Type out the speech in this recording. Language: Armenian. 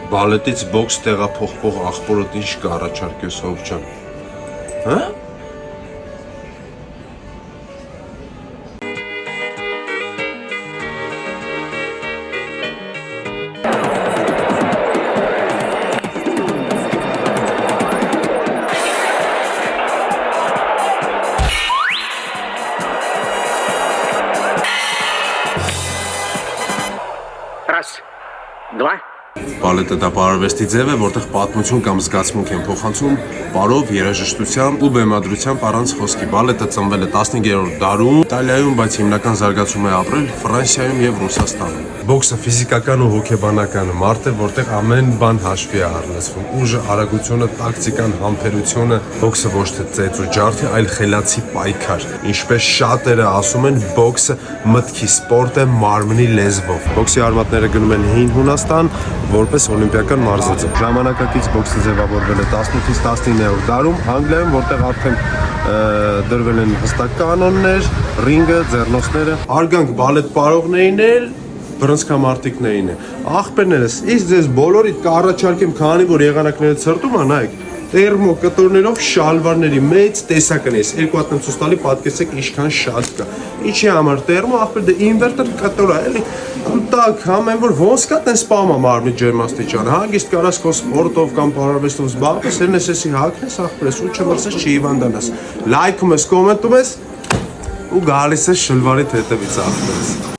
Բալետից բոքս տեղափոխվող աղբորդ ինչ կառաջարկես Հովջան։ Հա՞։ Раз, два. Բալետը դա պարարվեստի ձև է, որտեղ պատմություն կամ զգացմունք են փոխանցում պարով, երաժշտությամբ ու բեմադրությամբ առանց խոսքի։ Բալետը ծնվել է 15-րդ դարում Իտալիայում, բայց հիմնական զարգացում է ապրել Ֆրանսիայում եւ Ռուսաստանում։ Բոքսը ֆիզիկական ու հոգեբանական մարդ է, որտեղ ամեն բան հաշվի է առնչվում՝ ուժը, արագությունը, տակտիկան, համբերությունը։ Բոքսը ոչ թե ծեծ ու ջարդ է, այլ խելացի պայքար։ Ինչպես շատերը ասում են, բոքսը մտքի սպորտ է մարմնի լեզվով։ Բոքսի արմատները գնում են հին Հունաստան, որպես օլիմպիական մարզաձև։ Ժամանակակից բոքսը ձևավորվել է 18-ից 19-րդ դարում Անգլիայում, որտեղ արդեն դրվել են հստակ կանոններ, ռինգը, ձեռնոցները։ Արգանք բալետ պարողներին էլ բռնցքամարտիկներին է։ Աղբերներս, իսկ ձեզ բոլորիդ կառաջարկեմ, քանի որ եղանակները ցրտում են, նայեք, տերմո կտորներով շալվարների մեծ տեսակն է։ Երկու հատ եմ ցույց տալի, պատկերացեք ինչքան շատ կա։ Ինչի համար տերմո, աղբեր դե ինվերտոր կտոր է, էլի։ Տակ համեն որ ոնց կա տես սպամա մարմնի ջերմաստիճանը, հագիստ կարաս քո սպորտով կամ պարարվեստով զբաղվես, ելնես էսի հագնես, աղբերս ու չմրսես չի հիվանդանաս։ Լայքում ես, կոմենտում ես ու գալիս ես շլվարիդ հետևից աղբերս։